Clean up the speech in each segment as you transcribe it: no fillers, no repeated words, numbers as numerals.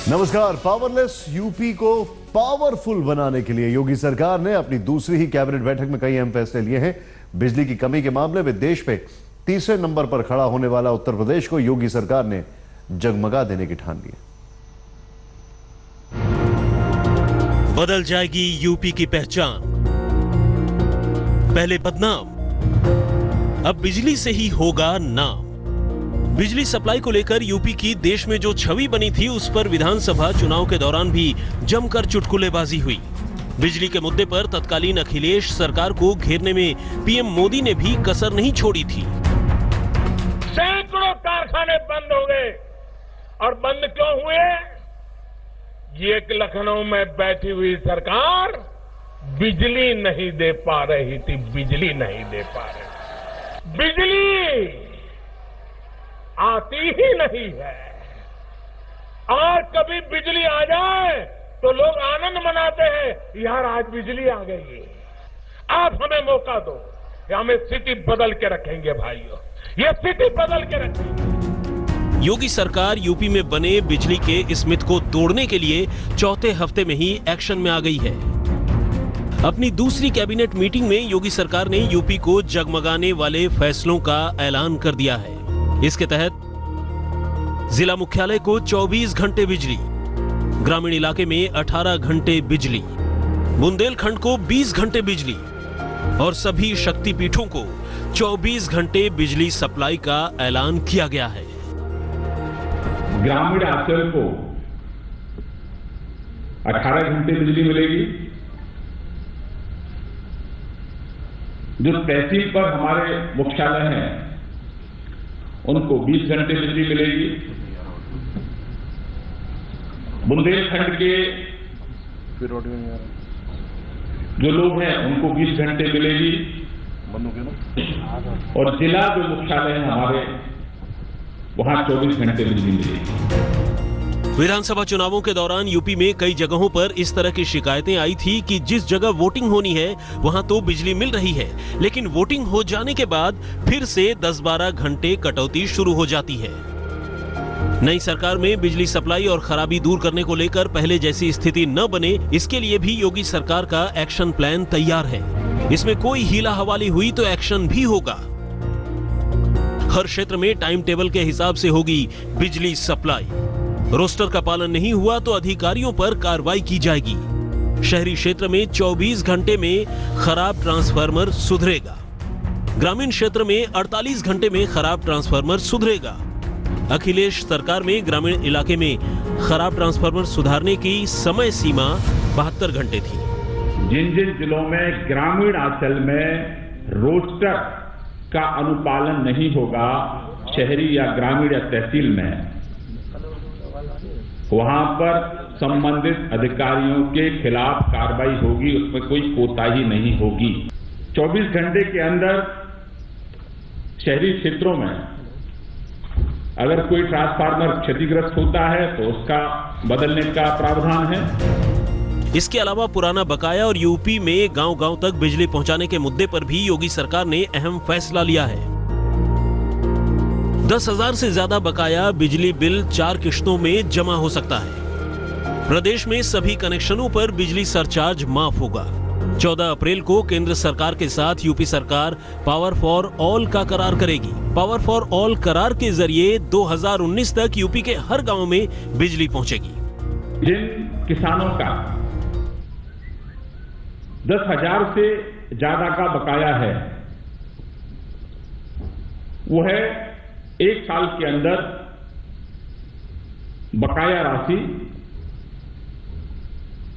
नमस्कार। Powerless UP को powerful बनाने के लिए योगी सरकार ने अपनी दूसरी ही कैबिनेट बैठक में कई अहम फैसले लिए हैं। बिजली की कमी के मामले में देश में तीसरे नंबर पर खड़ा होने वाला उत्तर प्रदेश को योगी सरकार ने जगमगा देने की ठान ली। बदल जाएगी यूपी की पहचान। पहले बदनाम, अब बिजली से ही होगा नाम। बिजली सप्लाई को लेकर यूपी की देश में जो छवि बनी थी, उस पर विधानसभा चुनाव के दौरान भी जमकर चुटकुलेबाजी हुई। बिजली के मुद्दे पर तत्कालीन अखिलेश सरकार को घेरने में पीएम मोदी ने भी कसर नहीं छोड़ी थी। सैकड़ों कारखाने बंद हो गए। और बंद क्यों हुए? ये लखनऊ में बैठी हुई सरकार बिजली नहीं दे पा रही थी। बिजली नहीं दे पा रही। बिजली आती ही नहीं है। और कभी बिजली आ जाए तो लोग आनंद मनाते हैं, यार आज बिजली आ गई है, आप हमें मौका दो, हम स्थिति बदल के रखेंगे भाइयों, ये स्थिति बदल के रखेंगे। योगी सरकार यूपी में बने बिजली के इस मिथ को तोड़ने के लिए चौथे हफ्ते में ही एक्शन में आ गई है। अपनी दूसरी कैबिनेट मीटिंग में योगी सरकार ने यूपी को जगमगाने वाले फैसलों का ऐलान कर दिया है। इसके तहत जिला मुख्यालय को 24 घंटे बिजली, ग्रामीण इलाके में 18 घंटे बिजली, बुंदेलखंड को 20 घंटे बिजली और सभी शक्तिपीठों को 24 घंटे बिजली सप्लाई का ऐलान किया गया है। ग्रामीण अंचल को 18 घंटे बिजली मिलेगी। जो तहसील पर हमारे मुख्यालय हैं उनको 20 घंटे बिजली मिलेगी। बुंदेलखंड के जो लोग हैं उनको 20 घंटे मिलेगी। और जिला जो मुख्यालय है हमारे, वहां 24 घंटे बिजली मिलेगी। विधानसभा चुनावों के दौरान यूपी में कई जगहों पर इस तरह की शिकायतें आई थी कि जिस जगह वोटिंग होनी है वहां तो बिजली मिल रही है, लेकिन वोटिंग हो जाने के बाद फिर से 10-12 घंटे कटौती शुरू हो जाती है। नई सरकार में बिजली सप्लाई और खराबी दूर करने को लेकर पहले जैसी स्थिति न बने, इसके लिए भी योगी सरकार का एक्शन प्लान तैयार है। इसमें कोई हीला हवाली हुई तो एक्शन भी होगा। हर क्षेत्र में टाइम टेबल के हिसाब से होगी बिजली सप्लाई। रोस्टर का पालन नहीं हुआ तो अधिकारियों पर कार्रवाई की जाएगी। शहरी क्षेत्र में 24 घंटे में खराब ट्रांसफार्मर सुधरेगा। ग्रामीण क्षेत्र में 48 घंटे में खराब ट्रांसफार्मर सुधरेगा। अखिलेश सरकार में ग्रामीण इलाके में खराब ट्रांसफार्मर सुधारने की समय सीमा 72 घंटे थी। जिन जिन जिलों में ग्रामीण अंचल में रोस्टर का अनुपालन नहीं होगा, शहरी या ग्रामीण या तहसील में, वहां पर संबंधित अधिकारियों के खिलाफ कार्रवाई होगी। उसमें कोई कोताही नहीं होगी। 24 घंटे के अंदर शहरी क्षेत्रों में अगर कोई ट्रांसफार्मर क्षतिग्रस्त होता है तो उसका बदलने का प्रावधान है। इसके अलावा पुराना बकाया और यूपी में गांव-गांव तक बिजली पहुंचाने के मुद्दे पर भी योगी सरकार ने अहम फैसला लिया है। 10,000 से ज्यादा बकाया बिजली बिल 4 किश्तों में जमा हो सकता है। प्रदेश में सभी कनेक्शनों पर बिजली सरचार्ज माफ होगा। 14 अप्रैल को केंद्र सरकार के साथ यूपी सरकार पावर फॉर ऑल का करार करेगी। पावर फॉर ऑल करार के जरिए 2019 तक यूपी के हर गांव में बिजली पहुंचेगी। जिन किसानों का 10,000 से ज्यादा का बकाया है, वो है 1 साल के अंदर बकाया राशि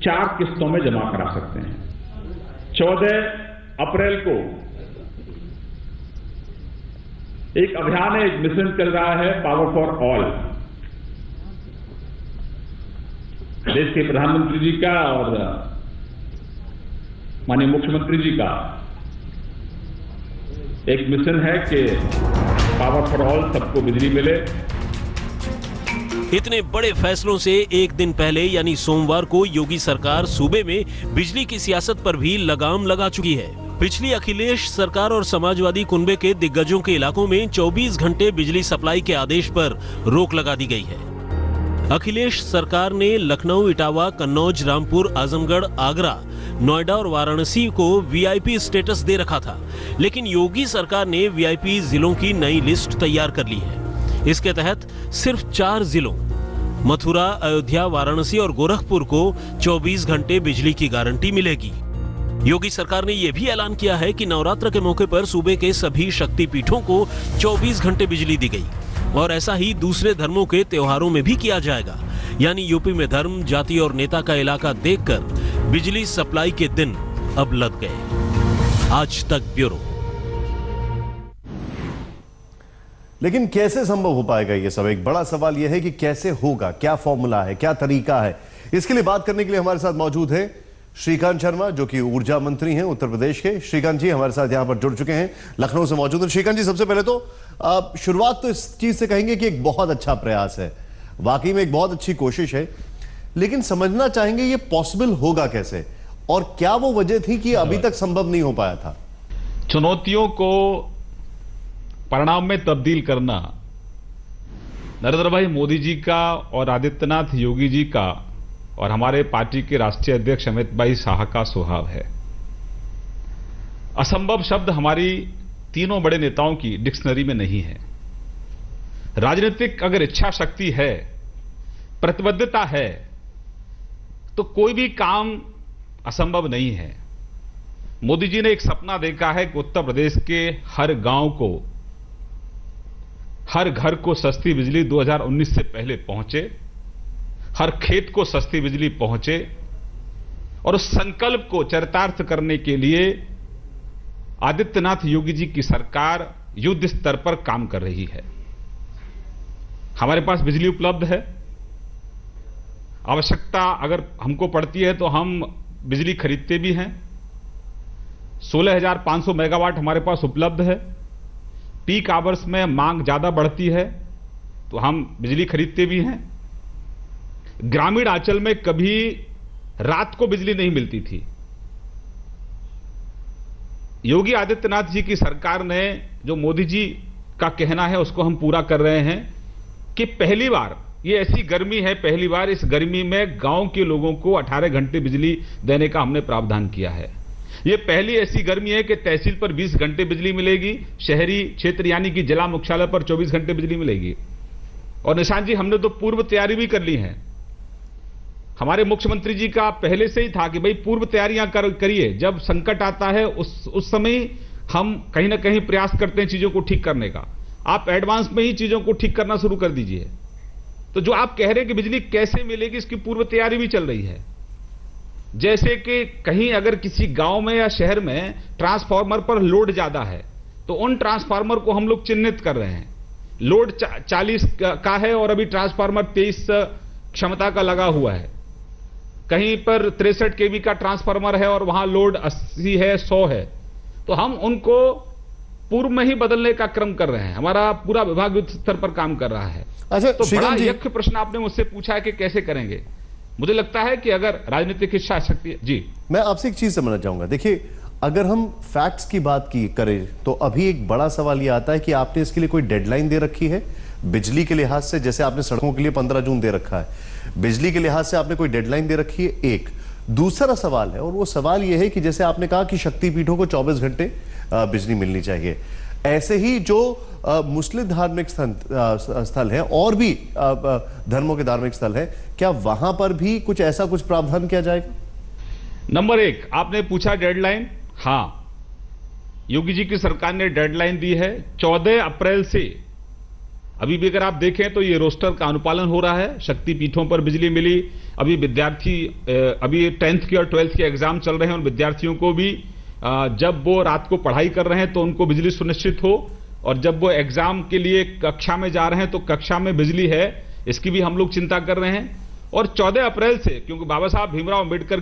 4 किस्तों में जमा करा सकते हैं। 14 अप्रैल को एक अभियान है, एक मिशन चल रहा है, पावर फॉर ऑल। देश के प्रधानमंत्री जी का और माननीय मुख्यमंत्री जी का एक मिशन है कि पावर फॉर ऑल, सबको बिजली मिले। इतने बड़े फैसलों से एक दिन पहले यानी सोमवार को योगी सरकार सूबे में बिजली की सियासत पर भी लगाम लगा चुकी है। पिछली अखिलेश सरकार और समाजवादी कुनबे के दिग्गजों के इलाकों में 24 घंटे बिजली सप्लाई के आदेश पर रोक लगा दी गई है। अखिलेश सरकार ने लखनऊ, इटावा, कन्नौज, रामपुर, आजमगढ़, आगरा, नोएडा और वाराणसी को वीआईपी स्टेटस दे रखा था, लेकिन योगी सरकार ने वीआईपी जिलों की नई लिस्ट तैयार कर ली है। इसके तहत सिर्फ 4 जिलों मथुरा, अयोध्या, वाराणसी और गोरखपुर को 24 घंटे बिजली की गारंटी मिलेगी। योगी सरकार ने यह भी ऐलान किया है कि नवरात्र के मौके पर सूबे के सभी शक्तिपीठों को 24 घंटे बिजली दी गई और ऐसा ही दूसरे धर्मों के त्योहारों में भी किया जाएगा। यानी यूपी में धर्म, जाति और नेता का इलाका देखकर बिजली सप्लाई के दिन अब लग गए। आज तक ब्यूरो। लेकिन कैसे संभव हो पाएगा ये सब? एक बड़ा सवाल यह है कि कैसे होगा, क्या फॉर्मूला है, क्या तरीका है। इसके लिए बात करने के लिए हमारे साथ मौजूद है श्रीकांत शर्मा, जो कि ऊर्जा मंत्री हैं उत्तर प्रदेश के। श्रीकांत जी हमारे साथ यहां पर जुड़ चुके हैं, लखनऊ से मौजूद हैं। श्रीकांत जी, सबसे पहले तो शुरुआत तो इस चीज से कहेंगे कि एक बहुत अच्छा प्रयास है, वाकई में एक बहुत अच्छी कोशिश है, लेकिन समझना चाहेंगे ये पॉसिबल होगा कैसे और क्या वो वजह थी कि अभी तक संभव नहीं हो पाया था? चुनौतियों को परिणाम में तब्दील करना नरेंद्र भाई मोदी जी का और आदित्यनाथ योगी जी का और हमारे पार्टी के राष्ट्रीय अध्यक्ष अमित भाई शाह का स्वभाव है। असंभव शब्द हमारी तीनों बड़े नेताओं की डिक्शनरी में नहीं है। राजनीतिक अगर इच्छा शक्ति है, प्रतिबद्धता है, तो कोई भी काम असंभव नहीं है। मोदी जी ने एक सपना देखा है कि उत्तर प्रदेश के हर गांव को, हर घर को सस्ती बिजली 2019 से पहले पहुंचे, हर खेत को सस्ती बिजली पहुंचे, और उस संकल्प को चरितार्थ करने के लिए आदित्यनाथ योगी जी की सरकार युद्ध स्तर पर काम कर रही है। हमारे पास बिजली उपलब्ध है। आवश्यकता अगर हमको पड़ती है तो हम बिजली खरीदते भी हैं। 16,500 मेगावाट हमारे पास उपलब्ध है। पीक आवर्स में मांग ज्यादा बढ़ती है तो हम बिजली खरीदते भी हैं। ग्रामीण आंचल में कभी रात को बिजली नहीं मिलती थी। योगी आदित्यनाथ जी की सरकार ने, जो मोदी जी का कहना है उसको हम पूरा कर रहे हैं कि पहली बार ये ऐसी गर्मी है, पहली बार इस गर्मी में गांव के लोगों को 18 घंटे बिजली देने का हमने प्रावधान किया है। ये पहली ऐसी गर्मी है कि तहसील पर 20 घंटे बिजली मिलेगी, शहरी क्षेत्र यानी कि जिला मुख्यालय पर 24 घंटे बिजली मिलेगी। और निशांत जी, हमने तो पूर्व तैयारी भी कर ली है। हमारे मुख्यमंत्री जी का पहले से ही था कि भाई पूर्व तैयारियां करिए, जब संकट आता है उस समय हम कहीं ना कहीं प्रयास करते हैं चीजों को ठीक करने का। आप एडवांस में ही चीजों को ठीक करना शुरू कर दीजिए। तो जो आप कह रहे हैं कि बिजली कैसे मिलेगी, इसकी पूर्व तैयारी भी चल रही है। जैसे कि कहीं अगर किसी गांव में या शहर में ट्रांसफार्मर पर लोड ज्यादा है तो उन ट्रांसफार्मर को हम लोग चिन्हित कर रहे हैं। लोड 40 का है और अभी ट्रांसफार्मर 23 क्षमता का लगा हुआ है। कहीं पर 63 केवी का ट्रांसफार्मर है और वहां लोड 80 है, 100 है, तो हम उनको पूर्व में ही बदलने का क्रम कर रहे हैं। हमारा पूरा विभाग युद्ध स्तर पर काम कर रहा है। अच्छा, तो बड़ा यक्ष प्रश्न आपने मुझसे पूछा है कि कैसे करेंगे। मुझे लगता है कि अगर राजनीतिक इच्छा शक्ति, जी मैं आपसे एक चीज समझना चाहूंगा। देखिए, अगर हम फैक्ट्स की बात की करें तो अभी एक बड़ा सवाल यह आता है कि आपने इसके लिए कोई डेडलाइन दे रखी है बिजली के लिहाज से? जैसे आपने सड़कों के लिए 15 जून दे रखा है, बिजली के लिहाज से आपने कोई डेडलाइन दे रखी है? एक दूसरा सवाल है, और वो सवाल यह है कि जैसे आपने कहा कि शक्तिपीठों को 24 घंटे बिजली मिलनी चाहिए, ऐसे ही जो मुस्लिम धार्मिक स्थल है और भी धर्मों के धार्मिक स्थल है, क्या वहां पर भी कुछ ऐसा कुछ प्रावधान किया जाएगा? नंबर 1, आपने पूछा डेडलाइन। हां, योगी जी की सरकार ने डेडलाइन दी है 14 अप्रैल से। अभी भी अगर आप देखें तो ये रोस्टर का अनुपालन हो रहा है। शक्तिपीठों पर बिजली मिली। अभी विद्यार्थी, अभी 10th के और 12th के एग्जाम चल रहे हैं, और विद्यार्थियों को भी जब वो रात को पढ़ाई कर रहे हैं तो उनको बिजली सुनिश्चित हो, और जब वो एग्जाम के लिए कक्षा में जा रहे हैं तो कक्षा में बिजली है, इसकी भी हम लोग चिंता कर रहे हैं। और 14 अप्रैल से, क्योंकि बाबा साहब भीमराव अंबेडकर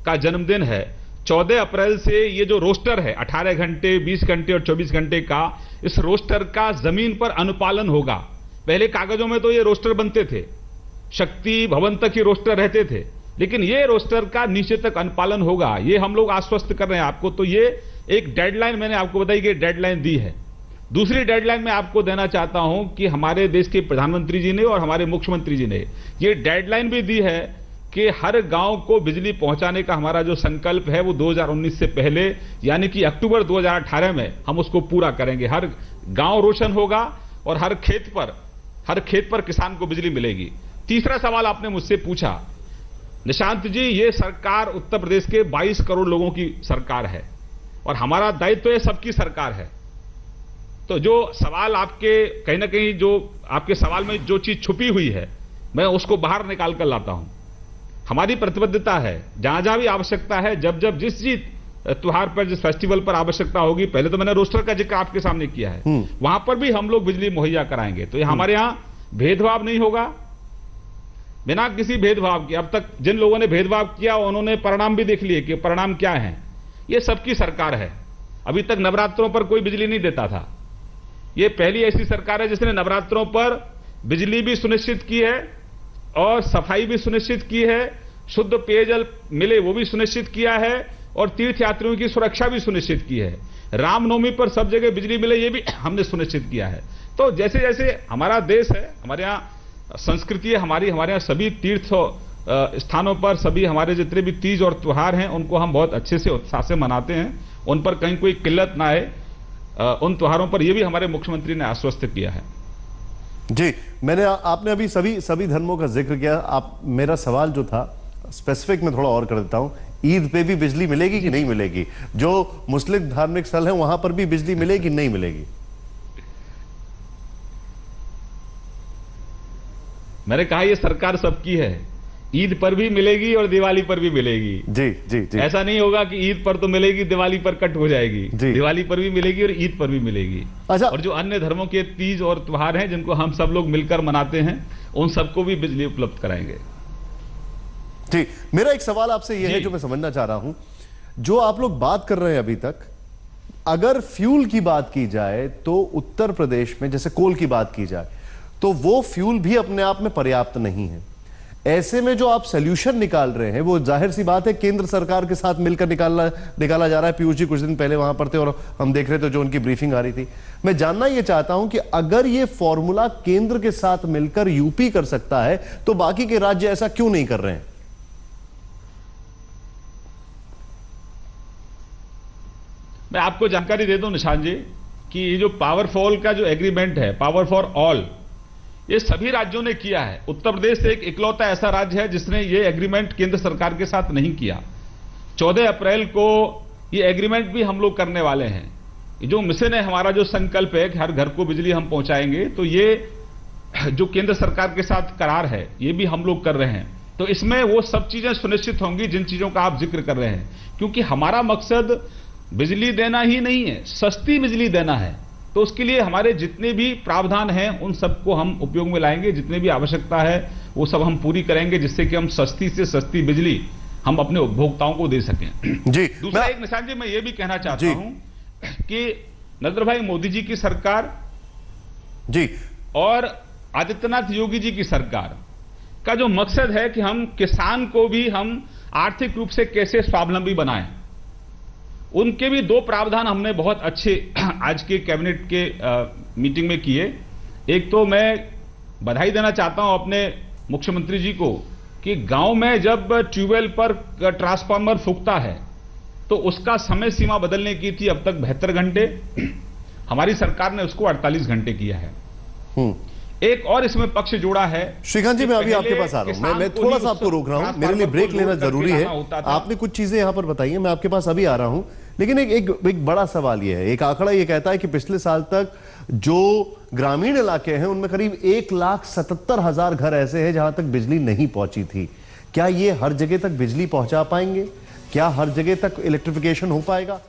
का जन्मदिन है, 14 अप्रैल से ये जो रोस्टर है 18 घंटे, 20 घंटे और 24 घंटे का, इस रोस्टर का जमीन पर अनुपालन होगा। पहले कागजों में तो ये रोस्टर बनते थे, शक्ति भवन तक ही रोस्टर रहते थे, लेकिन ये रोस्टर का नीचे तक अनुपालन होगा। ये हम लोग आश्वस्त कर रहे हैं आपको। तो ये एक डेडलाइन मैंने आपको बताई कि डेडलाइन दी है। दूसरी डेडलाइन मैं आपको देना चाहता हूं कि हमारे देश के प्रधानमंत्री जी ने और हमारे मुख्यमंत्री जी ने ये डेडलाइन भी दी है कि हर गांव को बिजली पहुंचाने का हमारा जो संकल्प है वो 2019 से पहले यानी कि अक्टूबर 2018 में हम उसको पूरा करेंगे। हर गांव रोशन होगा और हर खेत पर किसान को बिजली मिलेगी। तीसरा सवाल आपने मुझसे पूछा, निशांत जी, ये सरकार उत्तर प्रदेश के 22 करोड़ लोगों की सरकार है और हमारा दायित्व ये सबकी सरकार है। तो जो सवाल आपके कहीं ना कहीं जो आपके सवाल में जो चीज छुपी हुई है मैं उसको बाहर निकाल कर लाता हूं। हमारी प्रतिबद्धता है जहां जहां भी आवश्यकता है, जब जिस त्योहार पर जिस फेस्टिवल पर आवश्यकता होगी, पहले तो मैंने रोस्टर का जिक्र आपके सामने किया है, वहां पर भी हम लोग बिजली मुहैया कराएंगे। तो हमारे यहां भेदभाव नहीं होगा, बिना किसी भेदभाव के। अब तक जिन लोगों ने भेदभाव किया उन्होंने परिणाम भी देख लिए कि परिणाम क्या है। ये सबकी सरकार है। अभी तक नवरात्रों पर कोई बिजली नहीं देता था, ये पहली ऐसी सरकार है जिसने नवरात्रों पर बिजली भी सुनिश्चित की है और सफाई भी सुनिश्चित की है, शुद्ध पेयजल मिले वो भी सुनिश्चित किया है और तीर्थयात्रियों की सुरक्षा भी सुनिश्चित की है। रामनवमी पर सब जगह बिजली मिले ये भी हमने सुनिश्चित किया है। तो जैसे जैसे हमारा देश है, हमारे यहाँ संस्कृति है, हमारे यहाँ सभी तीर्थ स्थानों पर सभी हमारे जितने भी तीज और त्योहार हैं उनको हम बहुत अच्छे से उत्साह से मनाते हैं, उन पर कहीं कोई किल्लत ना आए। उन त्योहारों पर यह भी हमारे मुख्यमंत्री ने आश्वस्त किया है। जी, आपने अभी सभी धर्मों का जिक्र किया। मेरा सवाल जो था स्पेसिफिक में थोड़ा और कर देता हूं, ईद पे भी बिजली मिलेगी कि नहीं मिलेगी? जो मुस्लिम धार्मिक स्थल है वहां पर भी बिजली मिलेगी नहीं मिलेगी? मैंने कहा यह सरकार सबकी है, ईद पर भी मिलेगी और दिवाली पर भी मिलेगी। जी जी जी, ऐसा नहीं होगा कि ईद पर तो मिलेगी दिवाली पर कट हो जाएगी। दिवाली पर भी मिलेगी और ईद पर भी मिलेगी। अच्छा, और जो अन्य धर्मों के तीज और त्योहार हैं जिनको हम सब लोग मिलकर मनाते हैं उन सबको भी बिजली उपलब्ध कराएंगे। जी, मेरा एक सवाल आपसे यह है जो मैं समझना चाह रहा हूं, जो आप लोग बात कर रहे हैं अभी तक, अगर फ्यूल की बात की जाए तो उत्तर प्रदेश में जैसे कोल की बात की जाए तो वो फ्यूल भी अपने आप में पर्याप्त नहीं है। ऐसे में जो आप सोल्यूशन निकाल रहे हैं वो जाहिर सी बात है केंद्र सरकार के साथ मिलकर निकाला जा रहा है। पीयूष जी कुछ दिन पहले वहां पर थे और हम देख रहे थे जो उनकी ब्रीफिंग आ रही थी। मैं जानना यह चाहता हूं कि अगर ये फॉर्मूला केंद्र के साथ मिलकर यूपी कर सकता है तो बाकी के राज्य ऐसा क्यों नहीं कर रहे हैं? मैं आपको जानकारी दे दूं निशान जी कि ये जो पावर फॉल का जो एग्रीमेंट है, पावर फॉर ऑल, ये सभी राज्यों ने किया है। उत्तर प्रदेश एक इकलौता ऐसा राज्य है जिसने ये एग्रीमेंट केंद्र सरकार के साथ नहीं किया। 14 अप्रैल को ये एग्रीमेंट भी हम लोग करने वाले हैं। जो मिशन है, हमारा जो संकल्प है कि हर घर को बिजली हम पहुंचाएंगे, तो ये जो केंद्र सरकार के साथ करार है ये भी हम लोग कर रहे हैं। तो इसमें वो सब चीजें सुनिश्चित होंगी जिन चीजों का आप जिक्र कर रहे हैं, क्योंकि हमारा मकसद बिजली देना ही नहीं है, सस्ती बिजली देना है। तो उसके लिए हमारे जितने भी प्रावधान हैं उन सबको हम उपयोग में लाएंगे, जितने भी आवश्यकता है वो सब हम पूरी करेंगे, जिससे कि हम सस्ती से सस्ती बिजली हम अपने उपभोक्ताओं को दे सकें। जी, दूसरा एक निशान जी मैं ये भी कहना चाहता हूं कि नरेंद्र भाई मोदी जी की सरकार जी और आदित्यनाथ योगी जी की सरकार का जो मकसद है कि हम किसान को भी हम आर्थिक रूप से कैसे स्वावलंबी बनाएं, उनके भी दो प्रावधान हमने बहुत अच्छे आज के कैबिनेट के मीटिंग में किए। एक तो मैं बधाई देना चाहता हूं अपने मुख्यमंत्री जी को कि गांव में जब ट्यूबवेल पर ट्रांसफार्मर फूकता है तो उसका समय सीमा बदलने की थी अब तक 72 घंटे, हमारी सरकार ने उसको 48 घंटे किया है। एक और इसमें पक्ष जोड़ा है। श्रीकांत जी, मैं अभी आपके पास आ रहा हूं, मैं थोड़ा सा आपको रोक रहा हूं, मेरे लिए ब्रेक लेना जरूरी है। आपने कुछ चीजें यहां पर बताई हैं, मैं आपके पास अभी आ रहा हूं, लेकिन एक बड़ा सवाल यह है, एक आंकड़ा यह कहता है कि पिछले साल तक जो ग्रामीण इलाके हैं उनमें करीब 1,77,000 घर ऐसे हैं जहां तक बिजली नहीं पहुंची थी। क्या ये हर जगह तक बिजली पहुंचा पाएंगे? क्या हर जगह तक इलेक्ट्रिफिकेशन हो पाएगा?